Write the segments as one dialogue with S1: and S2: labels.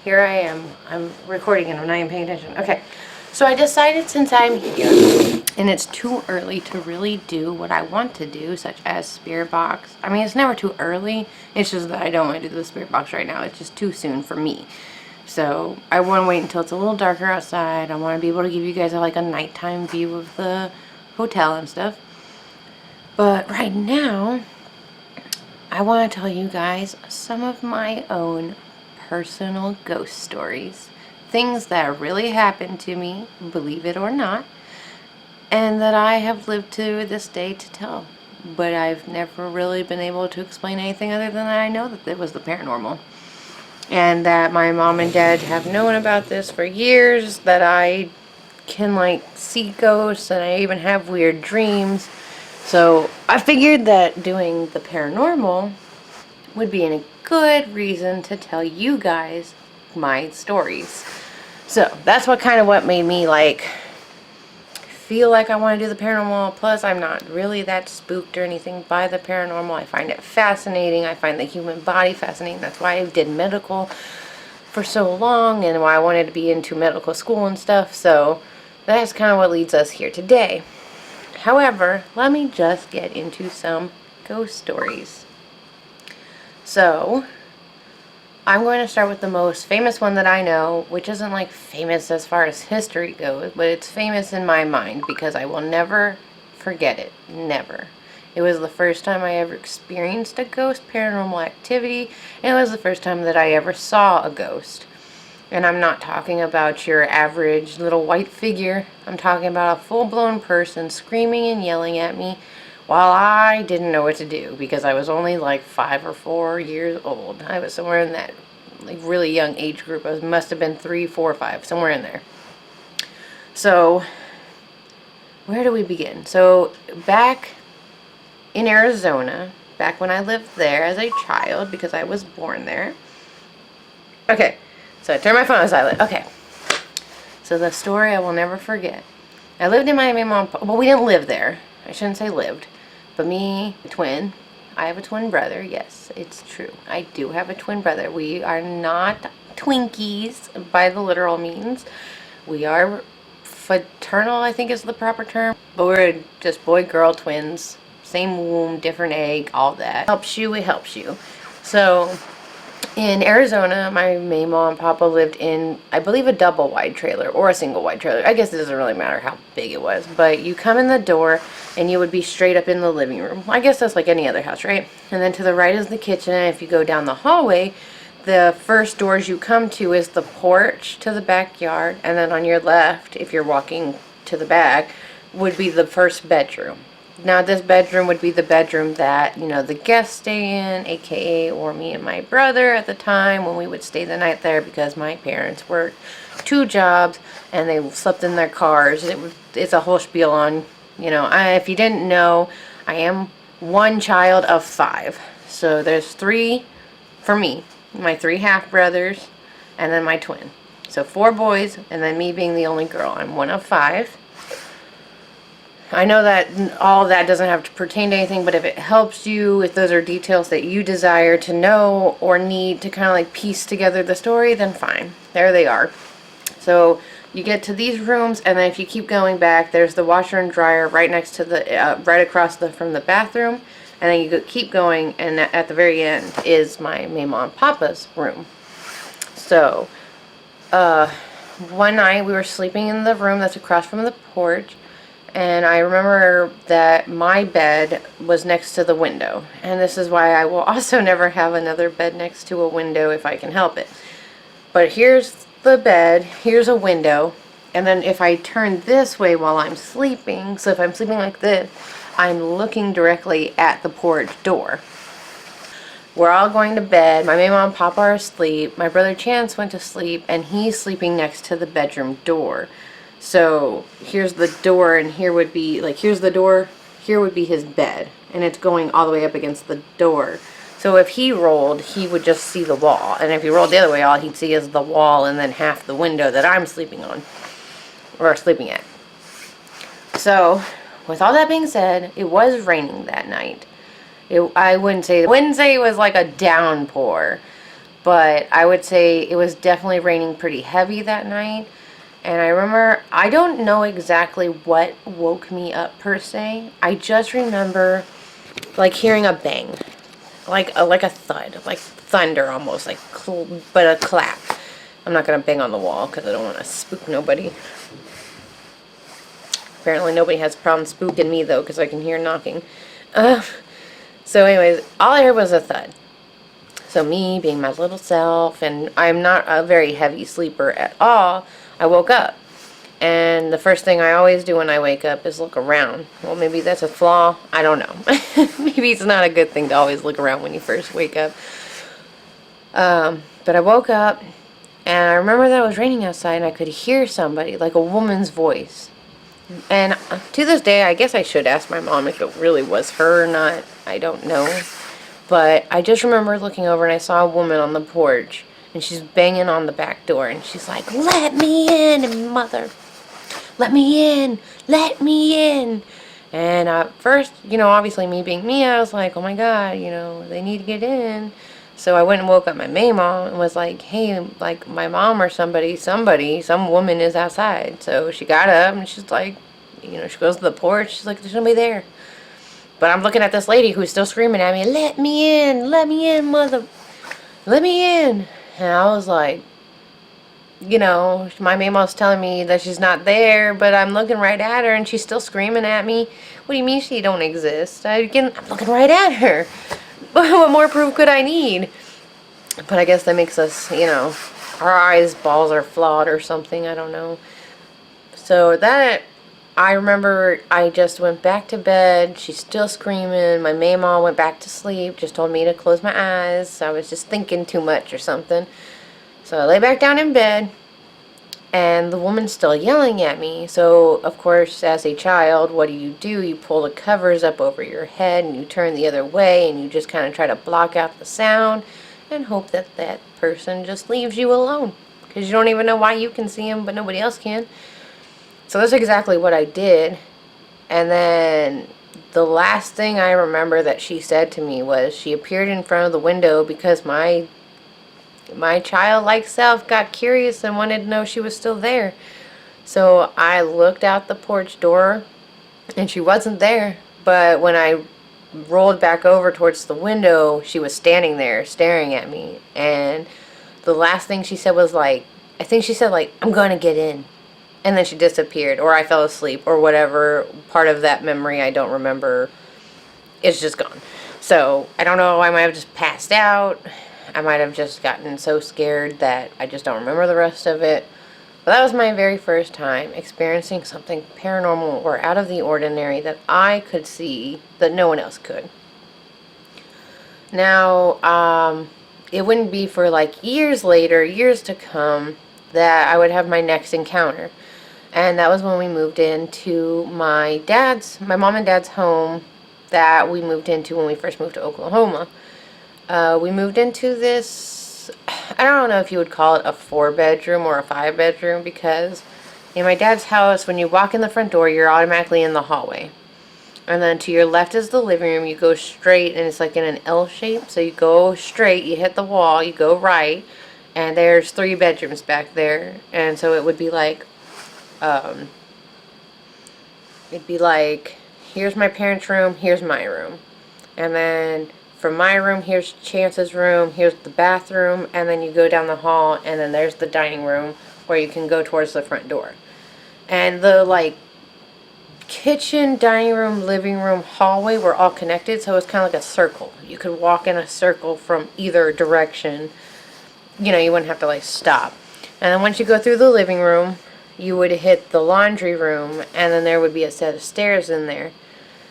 S1: here I am. I'm recording and I'm not even paying attention. Okay, so I decided since I'm here and it's too early to really do what I want to do, such as spirit box. I mean, it's never too early. It's just that I don't want to do the spirit box right now. It's just too soon for me. So I want to wait until it's a little darker outside. I want to be able to give you guys like a nighttime view of the hotel and stuff. But right now, I want to tell you guys some of my own personal ghost stories. Things that really happened to me, believe it or not, and that I have lived to this day to tell. But I've never really been able to explain anything other than that I know that it was the paranormal. And that my mom and dad have known about this for years, that I can like see ghosts and I even have weird dreams. So I figured that doing the paranormal would be a good reason to tell you guys my stories. So that's what made me like feel like I want to do the paranormal. Plus I'm not really that spooked or anything by the paranormal. I find it fascinating. I find the human body fascinating. That's why I did medical for so long and why I wanted to be into medical school and stuff. So that's kind of what leads us here today. However, let me just get into some ghost stories. So I'm going to start with the most famous one that I know, which isn't like famous as far as history goes, but it's famous in my mind because I will never forget it. Never. It was the first time I ever experienced a ghost paranormal activity, and it was the first time that I ever saw a ghost. And I'm not talking about your average little white figure. I'm talking about a full-blown person screaming and yelling at me while I didn't know what to do because I was only like 5 or 4 years old. I was somewhere in that like really young age group. I must have been 3, 4, 5, somewhere in there. So where do we begin? So back in Arizona, back when I lived there as a child because I was born there. Okay, so I turned my phone on silent. Okay, so the story I will never forget. I lived in Miami, well, we didn't live there. I shouldn't say lived. But me, twin, I have a twin brother. Yes, it's true. I do have a twin brother. We are not Twinkies by the literal means. We are fraternal, I think is the proper term. But we're just boy-girl twins. Same womb, different egg, all that. Helps you, it helps you. So in Arizona, my mama and papa lived in, I believe, a double wide trailer or a single wide trailer. I guess it doesn't really matter how big it was. But you come in the door and you would be straight up in the living room. I guess that's like any other house, right? And then to the right is the kitchen. And if you go down the hallway, the first doors you come to is the porch to the backyard. And then on your left, if you're walking to the back, would be the first bedroom. Now this bedroom would be the bedroom that, you know, the guests stay in, aka or me and my brother at the time when we would stay the night there because my parents worked 2 jobs and they slept in their cars. It's a whole spiel on, you know, if you didn't know, I am one child of 5. So there's 3 for me, my 3 half brothers, and then my twin. So 4 boys and then me being the only girl. I'm one of 5. I know that all of that doesn't have to pertain to anything, but if it helps you, if those are details that you desire to know or need to kind of like piece together the story, then fine. There they are. So you get to these rooms, and then if you keep going back, there's the washer and dryer right next to the, right across from the bathroom, and then you keep going, and at the very end is my mama and papa's room. So, one night we were sleeping in the room that's across from the porch. And I remember that my bed was next to the window. And this is why I will also never have another bed next to a window if I can help it. But here's the bed, here's a window, and then if I turn this way while I'm sleeping, so if I'm sleeping like this, I'm looking directly at the porch door. We're all going to bed. My mom and papa are asleep. My brother Chance went to sleep, and he's sleeping next to the bedroom door. So here's the door, and here would be, like, here's the door, here would be his bed, and it's going all the way up against the door. So if he rolled, he would just see the wall, and if he rolled the other way, all he'd see is the wall and then half the window that I'm sleeping on, or sleeping at. So with all that being said, it was raining that night. I wouldn't say it was like a downpour, but I would say it was definitely raining pretty heavy that night. And I remember, I don't know exactly what woke me up per se. I just remember like hearing a bang, like a thud, like thunder almost, like but a clap. I'm not gonna bang on the wall because I don't want to spook nobody. Apparently nobody has a problem spooking me though, because I can hear knocking. So anyways, all I heard was a thud. So me being my little self, and I'm not a very heavy sleeper at all, I woke up. And the first thing I always do when I wake up is look around. Well, maybe that's a flaw. I don't know. Maybe it's not a good thing to always look around when you first wake up. But I woke up, and I remember that it was raining outside, and I could hear somebody, like a woman's voice. And to this day, I guess I should ask my mom if it really was her or not. I don't know. But I just remember looking over and I saw a woman on the porch. And she's banging on the back door. And she's like, "Let me in, and mother. Let me in. Let me in." And at first, obviously me being me, I was like, oh my God, they need to get in. So I went and woke up my mom and was like, hey, like my mom or some woman is outside. So she got up and she's like, she goes to the porch. She's like, there's nobody there. But I'm looking at this lady who's still screaming at me, let me in, mother, let me in. And I was like, my mama was telling me that she's not there, but I'm looking right at her and she's still screaming at me. What do you mean she don't exist? I'm looking right at her. What more proof could I need? But I guess that makes us, our eyeballs are flawed or something. I don't know. So that, I remember I just went back to bed. She's still screaming. My mama went back to sleep. Just told me to close my eyes. I was just thinking too much or something. So I lay back down in bed. And the woman's still yelling at me. So, of course, as a child, what do? You pull the covers up over your head and you turn the other way and you just kind of try to block out the sound and hope that that person just leaves you alone. Because you don't even know why you can see him, but nobody else can. So that's exactly what I did. And then the last thing I remember that she said to me was she appeared in front of the window because my childlike self got curious and wanted to know she was still there. So I looked out the porch door and she wasn't there. But when I rolled back over towards the window, she was standing there staring at me. And the last thing she said was I think she said I'm gonna get in. And then she disappeared, or I fell asleep, or whatever part of that memory I don't remember. It's just gone. So I don't know, I might have just passed out. I might have just gotten so scared that I just don't remember the rest of it. But that was my very first time experiencing something paranormal or out of the ordinary that I could see that no one else could. Now, it wouldn't be for years later, years to come, that I would have my next encounter. And that was when we moved into my mom and dad's home that we moved into when we first moved to Oklahoma. We moved into this, I don't know if you would call it a 4-bedroom or a 5-bedroom, because in my dad's house, when you walk in the front door, you're automatically in the hallway. And then to your left is the living room. You go straight, and it's in an L shape. So you go straight, you hit the wall, you go right, and there's 3 bedrooms back there. And so it would be here's my parents' room, here's my room. And then from my room, here's Chance's room, here's the bathroom, and then you go down the hall, and then there's the dining room where you can go towards the front door. And the kitchen, dining room, living room, hallway were all connected, so it was kind of like a circle. You could walk in a circle from either direction. You wouldn't have to stop. And then once you go through the living room, you would hit the laundry room, and then there would be a set of stairs in there.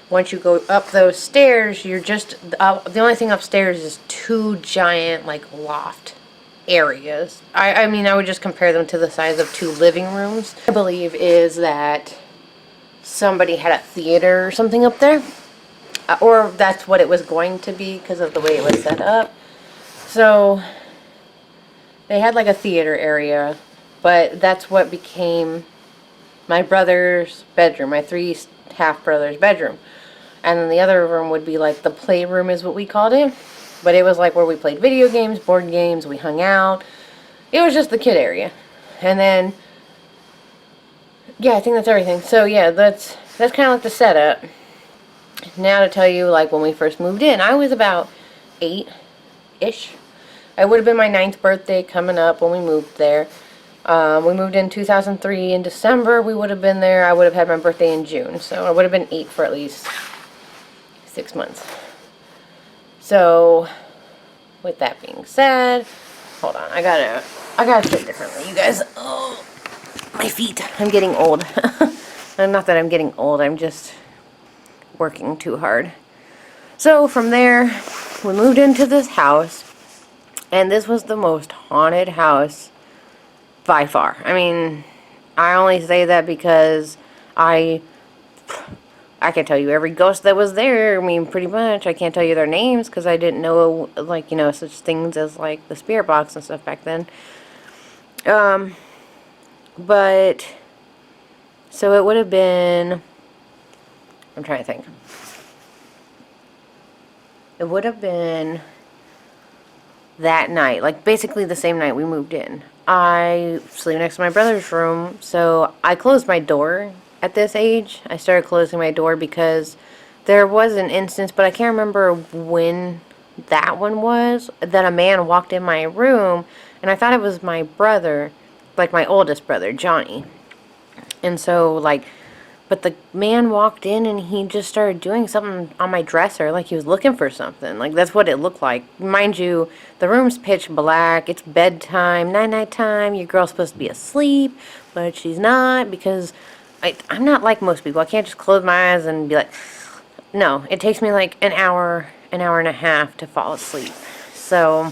S1: Once you go up those stairs, you're just, the only thing upstairs is 2 giant, loft areas. I mean, I would just compare them to the size of 2 living rooms. I believe is that somebody had a theater or something up there. Or that's what it was going to be because of the way it was set up. So, they had a theater area, but that's what became my brother's bedroom, my 3 half-brothers' bedroom. And then the other room would be the playroom is what we called it. But it was like where we played video games, board games, we hung out. It was just the kid area. And then, yeah, I think that's everything. So yeah, that's kind of like the setup. Now to tell you, like, when we first moved in, I was about 8-ish. It would have been my 9th birthday coming up when we moved there. We moved in 2003 in December. We would have been there. I would have had my birthday in June. So I would have been 8 for at least 6 months. So, with that being said, hold on. I gotta sit differently, you guys. Oh, my feet. I'm getting old. Not that I'm getting old. I'm just working too hard. So from there, we moved into this house. And this was the most haunted house by far. I mean, I only say that because I can tell you every ghost that was there. I mean, pretty much. I can't tell you their names because I didn't know, like, you know, such things as, like, the spirit box and stuff back then. But, so it would have been, I'm trying to think. It would have been that night, like basically the same night we moved in. I sleep next to my brother's room, so I closed my door at this age. I started closing my door because there was an instance, but I can't remember when that one was, that a man walked in my room, and I thought it was my brother, like my oldest brother, Johnny. And so, like, but the man walked in and he just started doing something on my dresser, like he was looking for something. Like, that's what it looked like. Mind you, the room's pitch black, it's bedtime, night time, your girl's supposed to be asleep, but she's not, because I'm not like most people. I can't just close my eyes and be like, no, it takes me like an hour and a half to fall asleep. So,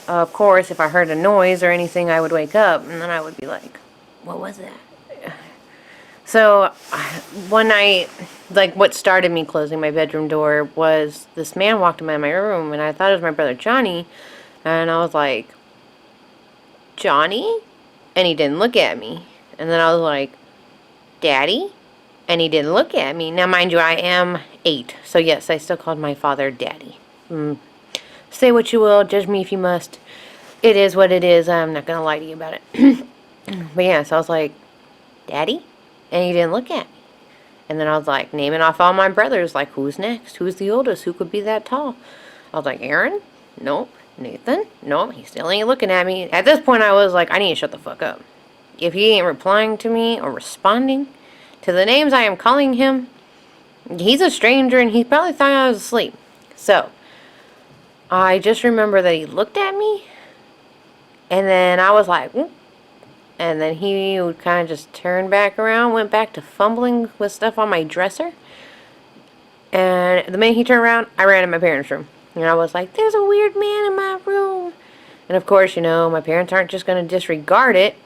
S1: of course, if I heard a noise or anything, I would wake up, and then I would be like, what was that? So, one night, like, what started me closing my bedroom door was this man walked in my room, and I thought it was my brother Johnny, and I was like, Johnny? And he didn't look at me. And then I was like, Daddy? And he didn't look at me. Now, mind you, I am 8, so yes, I still called my father Daddy. Say what you will, judge me if you must. It is what it is. I'm not going to lie to you about it. But yeah, so I was like, Daddy? And he didn't look at me. And then I was like, naming off all my brothers, like, who's next? Who's the oldest? Who could be that tall? I was like, Aaron? Nope. Nathan? Nope. He still ain't looking at me. At this point, I was like, I need to shut the fuck up. If he ain't replying to me or responding to the names I am calling him, he's a stranger and he probably thought I was asleep. So, I just remember that he looked at me, and then I was like, and then he would kind of just turn back around, went back to fumbling with stuff on my dresser. And the minute he turned around, I ran in my parents' room. And I was like, there's a weird man in my room. And of course, you know, my parents aren't just going to disregard it.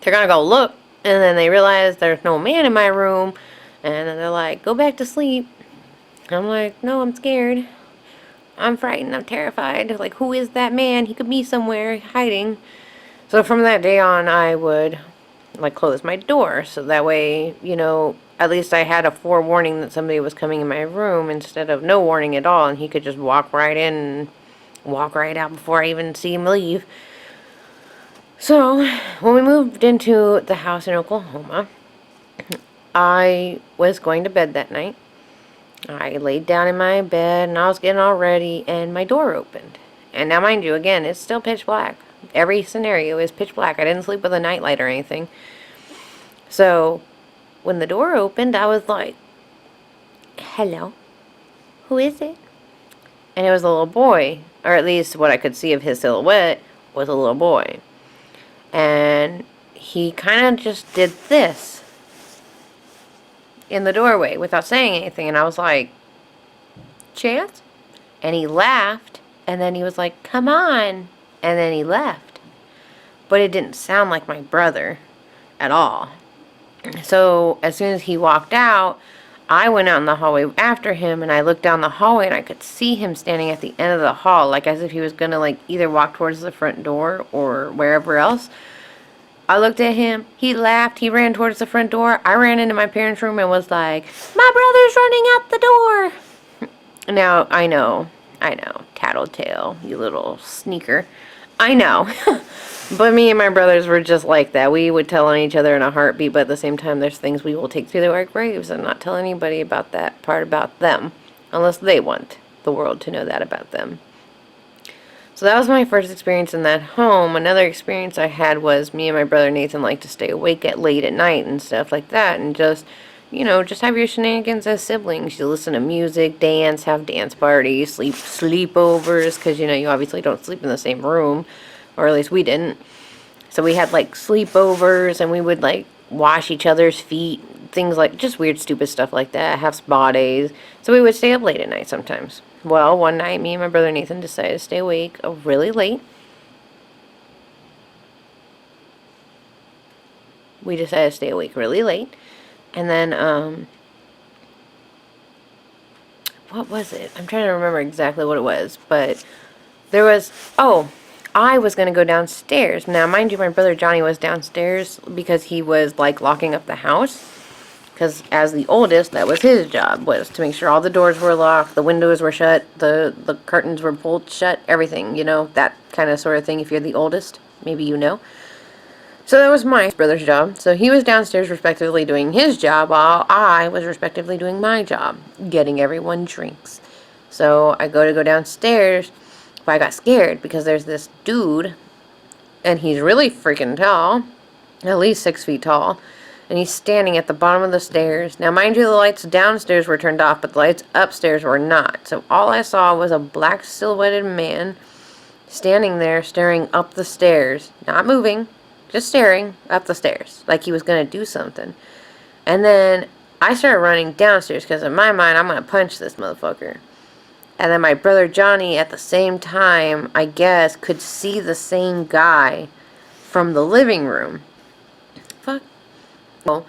S1: They're going to go look. And then they realize there's no man in my room. And then they're like, go back to sleep. And I'm like, no, I'm scared. I'm frightened. I'm terrified. Like, who is that man? He could be somewhere hiding. So from that day on, I would, like, close my door. So that way, you know, at least I had a forewarning that somebody was coming in my room instead of no warning at all. And he could just walk right in and walk right out before I even see him leave. So, when we moved into the house in Oklahoma, I was going to bed that night. I laid down in my bed and I was getting all ready and my door opened. And now, mind you, again, it's still pitch black. Every scenario is pitch black. I didn't sleep with a nightlight or anything. So, when the door opened, I was like, hello, who is it? And it was a little boy, or at least what I could see of his silhouette was a little boy. And he kind of just did this in the doorway without saying anything. And I was like, Chance? And he laughed, and then he was like, come on. And then he left. But it didn't sound like my brother at all. So as soon as he walked out, I went out in the hallway after him, and I looked down the hallway, and I could see him standing at the end of the hall, like as if he was going to like either walk towards the front door or wherever else. I looked at him. He laughed. He ran towards the front door. I ran into my parents' room and was like, my brother's running out the door. Now, I know I know, tattletale, you little sneaker. I know. But me and my brothers were just like that. We would tell on each other in a heartbeat, but at the same time, there's things we will take through our graves and not tell anybody about that part about them, unless they want the world to know that about them. So that was my first experience in that home. Another experience I had was me and my brother Nathan like to stay awake at late at night and stuff like that, and just, just have your shenanigans as siblings. You listen to music, dance, have dance parties, sleepovers, because, you obviously don't sleep in the same room, or at least we didn't. So we had, like, sleepovers, and we would, like, wash each other's feet, things like, just weird, stupid stuff like that, have spa days. So we would stay up late at night sometimes. Well, one night, me and my brother Nathan decided to stay awake really late. We decided to stay awake really late. And then, what was it? I'm trying to remember exactly what it was, but there was, I was going to go downstairs. Now, mind you, my brother Johnny was downstairs because he was, like, locking up the house. Because as the oldest, that was his job, was to make sure all the doors were locked, the windows were shut, the curtains were pulled shut, everything, that kind of sort of thing if you're the oldest. Maybe you know. So that was my brother's job. So he was downstairs respectively doing his job while I was respectively doing my job, getting everyone drinks. So I go downstairs, but I got scared because there's this dude, and he's really freaking tall, at least 6 feet tall. And he's standing at the bottom of the stairs. Now, mind you, the lights downstairs were turned off, but the lights upstairs were not. So all I saw was a black silhouetted man standing there staring up the stairs. Not moving, just staring up the stairs like he was going to do something. And then I started running downstairs because in my mind, I'm going to punch this motherfucker. And then my brother Johnny, at the same time, I guess, could see the same guy from the living room. Fuck. Well,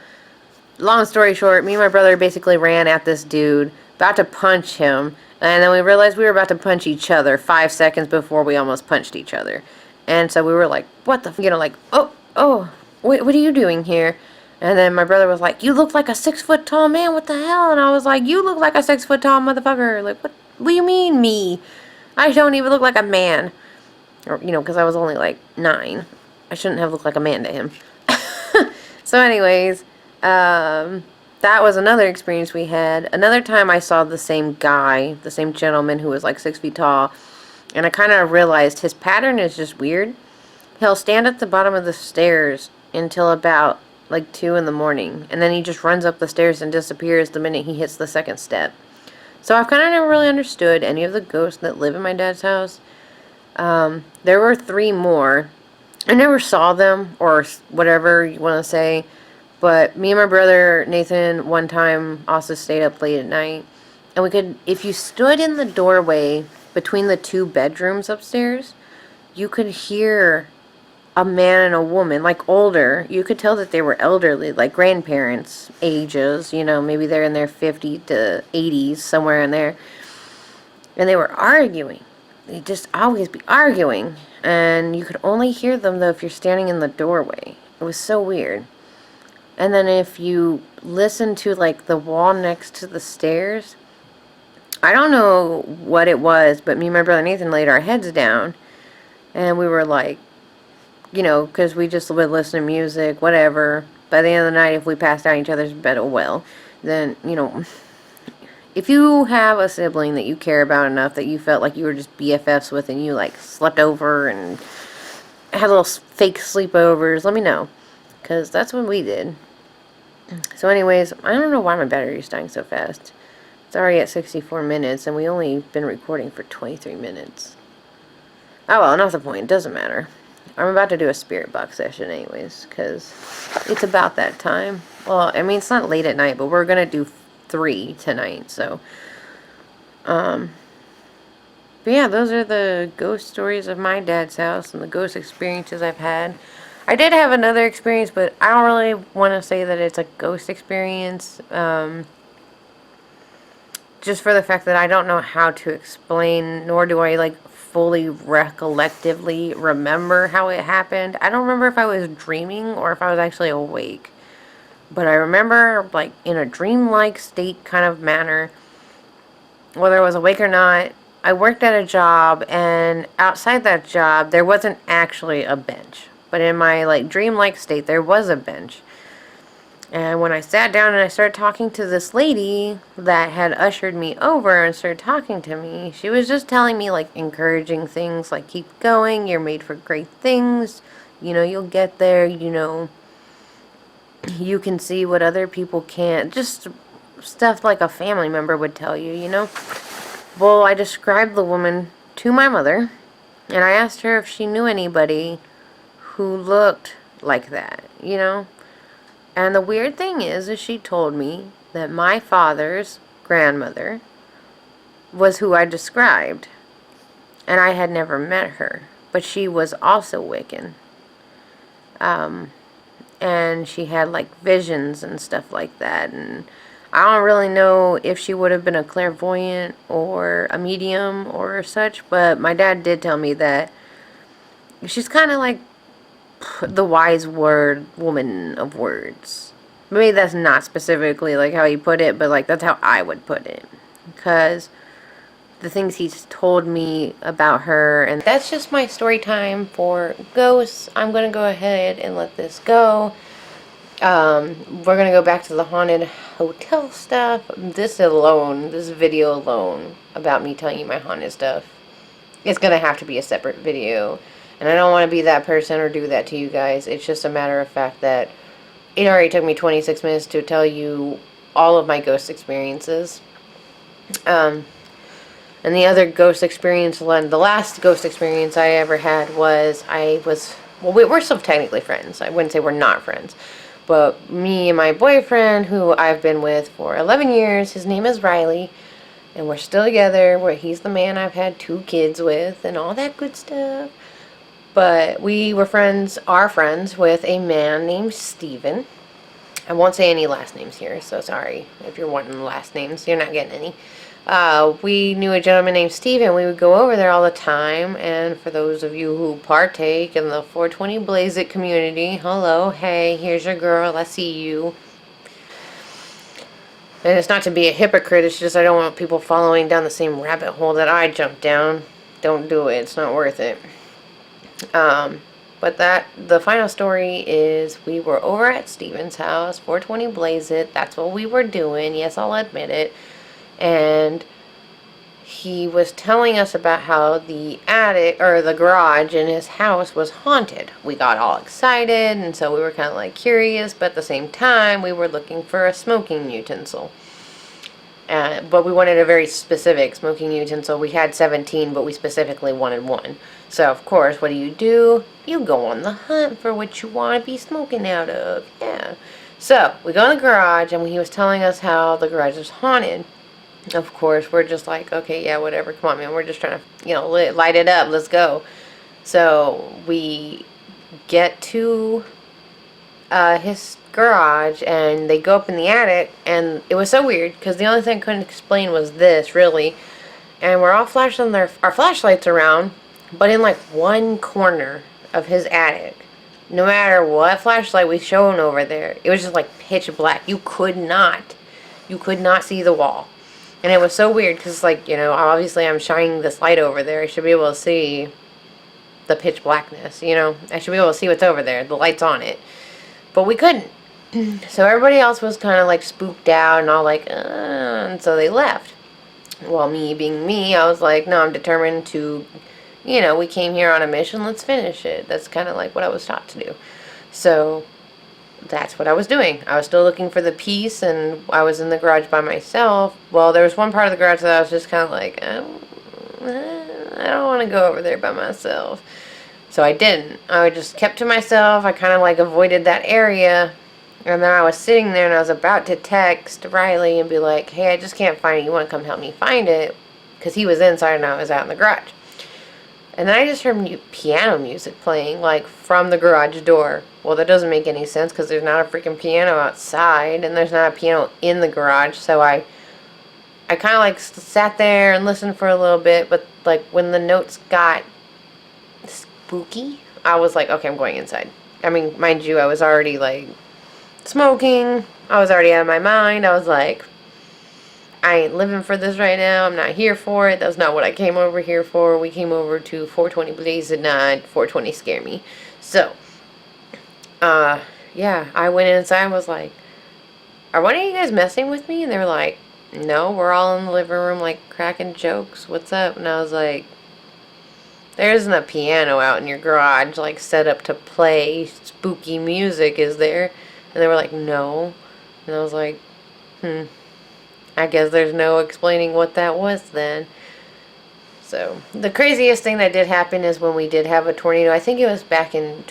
S1: long story short, me and my brother basically ran at this dude, about to punch him, and then we realized we were about to punch each other 5 seconds before we almost punched each other. And so we were like, what the, like, what are you doing here? And then my brother was like, you look like a 6 foot tall man, what the hell? And I was like, you look like a 6 foot tall motherfucker. Like, what do you mean, me? I don't even look like a man. Or, because I was only like 9. I shouldn't have looked like a man to him. So anyways, that was another experience we had. Another time I saw the same guy, the same gentleman who was like 6 feet tall, and I kind of realized his pattern is just weird. He'll stand at the bottom of the stairs until about like 2 in the morning, and then he just runs up the stairs and disappears the minute he hits the second step. So I've kind of never really understood any of the ghosts that live in my dad's house. There were 3 more. I never saw them, or whatever you want to say, but me and my brother Nathan one time also stayed up late at night, and we could, if you stood in the doorway between the 2 bedrooms upstairs, you could hear a man and a woman, like older. You could tell that they were elderly, like grandparents ages, maybe they're in their 50 to 80s, somewhere in there, and they were arguing. They'd just always be arguing. And you could only hear them, though, if you're standing in the doorway. It was so weird. And then if you listen to, like, the wall next to the stairs, I don't know what it was, but me and my brother Nathan laid our heads down. And we were like, because we just would listen to music, whatever. By the end of the night, if we passed out in each other's bed, then, if you have a sibling that you care about enough that you felt like you were just BFFs with and you, like, slept over and had little fake sleepovers, let me know. Because that's what we did. So anyways, I don't know why my battery is dying so fast. It's already at 64 minutes and we only been recording for 23 minutes. Oh well, not the point. It doesn't matter. I'm about to do a spirit box session anyways, because it's about that time. Well, I mean, it's not late at night, but we're going to do 3 tonight, so but yeah, those are the ghost stories of my dad's house and the ghost experiences I've had. I did have another experience, but I don't really want to say that it's a ghost experience, just for the fact that I don't know how to explain, nor do I like fully recollectively remember how it happened. I don't remember if I was dreaming or if I was actually awake. But I remember, like, in a dreamlike state kind of manner, whether I was awake or not, I worked at a job, and outside that job, there wasn't actually a bench. But in my, like, dreamlike state, there was a bench. And when I sat down and I started talking to this lady that had ushered me over and started talking to me, she was just telling me, like, encouraging things, like, keep going, you're made for great things, you know, you'll get there, you know, you can see what other people can't. Just stuff like a family member would tell you, you know. Well, I described the woman to my mother, and I asked her if she knew anybody who looked like that, you know. And the weird thing is she told me that my father's grandmother was who I described. And I had never met her, but she was also Wiccan. And she had, like, visions and stuff like that. And I don't really know if she would have been a clairvoyant or a medium or such, but my dad did tell me that she's kind of like the wise word woman of words. Maybe that's not specifically like how he put it, but like that's how I would put it. Because the things he's told me about her, and that's just my story time for ghosts. I'm going to go ahead and let this go. We're going to go back to the haunted hotel stuff. This video alone about me telling you my haunted stuff, it's going to have to be a separate video. And I don't want to be that person or do that to you guys. It's just a matter of fact that it already took me 26 minutes to tell you all of my ghost experiences. And the other ghost experience, the last ghost experience I ever had was, well, we're still technically friends. I wouldn't say we're not friends. But me and my boyfriend, who I've been with for 11 years, his name is Riley. And we're still together. He's the man I've had 2 kids with and all that good stuff. But we are friends with a man named Steven. I won't say any last names here, so sorry if you're wanting last names. You're not getting any. We knew a gentleman named Steven. We would go over there all the time. And for those of you who partake in the 420 Blaze It community, hello, hey, here's your girl, I see you. And it's not to be a hypocrite, it's just I don't want people following down the same rabbit hole that I jumped down. Don't do it, it's not worth it. But the final story is we were over at Steven's house, 420 Blaze It. That's what we were doing. Yes, I'll admit it. And he was telling us about how the attic or the garage in his house was haunted. We got all excited, and so we were kind of like curious, but at the same time we were looking for a smoking utensil. But we wanted a very specific smoking utensil. We had 17, but we specifically wanted one. So, of course, what do? You go on the hunt for what you want to be smoking out of. Yeah. So, we go in the garage, and he was telling us how the garage was haunted. Of course, we're just like, okay, yeah, whatever. Come on, man. We're just trying to, light it up. Let's go. So, we get to his garage, and they go up in the attic, and it was so weird because the only thing I couldn't explain was this, really. And we're all flashing our flashlights around, but in like one corner of his attic, no matter what flashlight we shone over there, it was just like pitch black. You could not see the wall. And it was so weird because, like, obviously I'm shining this light over there. I should be able to see the pitch blackness, I should be able to see what's over there. The light's on it. But we couldn't. So everybody else was kind of like spooked out and all like, and so they left. Well, me being me, I was like, no, I'm determined to, we came here on a mission, let's finish it. That's kind of like what I was taught to do. So that's what I was doing. I was still looking for the peace, and I was in the garage by myself. Well, there was one part of the garage that I was just kind of like, I don't want to go over there by myself. So I didn't. I just kept to myself. I kind of like avoided that area. And then I was sitting there and I was about to text Riley and be like, hey, I just can't find it. You want to come help me find it? Because he was inside and I was out in the garage. And then I just heard piano music playing, like, from the garage door. Well, that doesn't make any sense because there's not a freaking piano outside and there's not a piano in the garage. So I kind of, like, sat there and listened for a little bit. But, like, when the notes got spooky, I was like, okay, I'm going inside. I mean, mind you, I was already, like, smoking. I was already out of my mind. I was like, I ain't living for this right now. I'm not here for it. That's not what I came over here for. We came over to 420 Blaze at Night. 420 Scare Me. So, yeah, I went inside and was like, are one of you guys messing with me? And they were like, no, we're all in the living room, like, cracking jokes. What's up? And I was like, there isn't a piano out in your garage, like, set up to play spooky music, is there? And they were like, no. And I was like, I guess there's no explaining what that was then. So, the craziest thing that did happen is when we did have a tornado. I think it was back in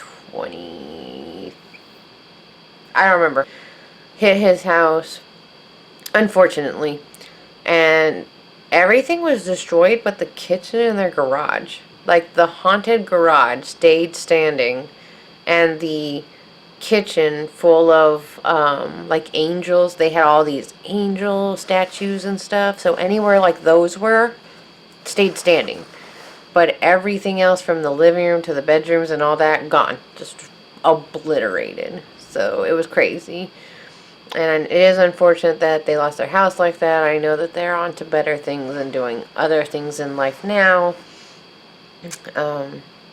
S1: I don't remember. Hit his house, unfortunately. And everything was destroyed but the kitchen and their garage. Like, the haunted garage stayed standing. And the kitchen full of like angels. They had all these angel statues and stuff. So anywhere like those were stayed standing. But everything else from the living room to the bedrooms and all that gone. Just obliterated. So it was crazy. And it is unfortunate that they lost their house like that. I know that they're on to better things and doing other things in life now.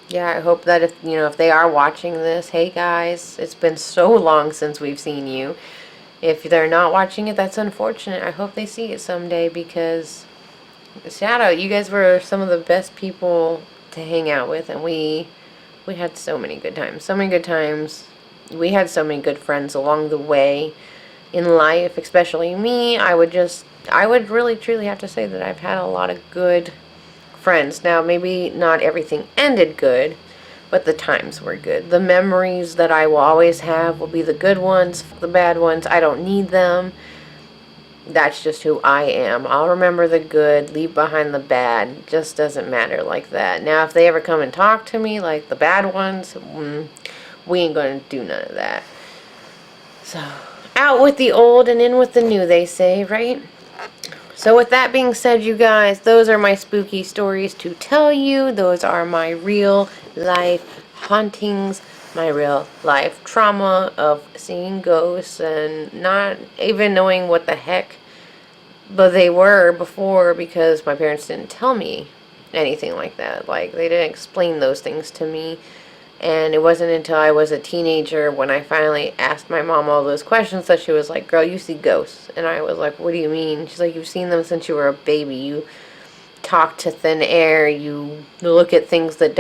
S1: Yeah, I hope that if they are watching this, hey guys, it's been so long since we've seen you. If they're not watching it, that's unfortunate. I hope they see it someday because, shout out, you guys were some of the best people to hang out with, and we had so many good times. So many good times. We had so many good friends along the way in life, especially me. I would really truly have to say that I've had a lot of good friends. Now, maybe not everything ended good, but the times were good. The memories that I will always have will be the good ones. The bad ones, I don't need them. That's just who I am. I'll remember the good, leave behind the bad. It just doesn't matter like that. Now, if they ever come and talk to me, like the bad ones, we ain't gonna do none of that. So, out with the old and in with the new, they say, right? So with that being said, you guys, those are my spooky stories to tell you. Those are my real life hauntings, my real life trauma of seeing ghosts and not even knowing what the heck but they were before, because my parents didn't tell me anything like that. Like, they didn't explain those things to me. And it wasn't until I was a teenager when I finally asked my mom all those questions that she was like, girl, you see ghosts. And I was like, what do you mean? She's like, you've seen them since you were a baby. You talk to thin air. You look at things that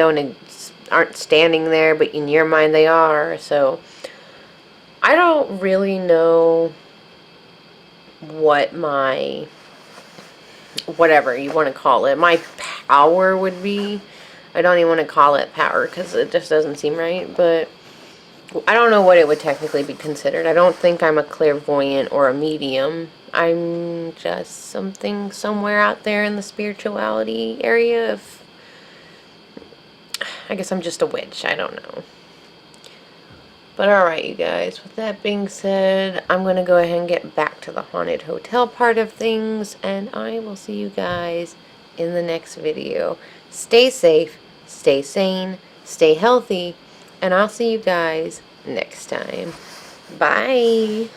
S1: aren't standing there, but in your mind they are. So I don't really know what my, whatever you want to call it, my power would be. I don't even want to call it power because it just doesn't seem right, but I don't know what it would technically be considered. I don't think I'm a clairvoyant or a medium. I'm just something somewhere out there in the spirituality area of, I guess I'm just a witch. I don't know. But alright, you guys, with that being said, I'm going to go ahead and get back to the haunted hotel part of things, and I will see you guys in the next video. Stay safe, stay sane, stay healthy, and I'll see you guys next time. Bye!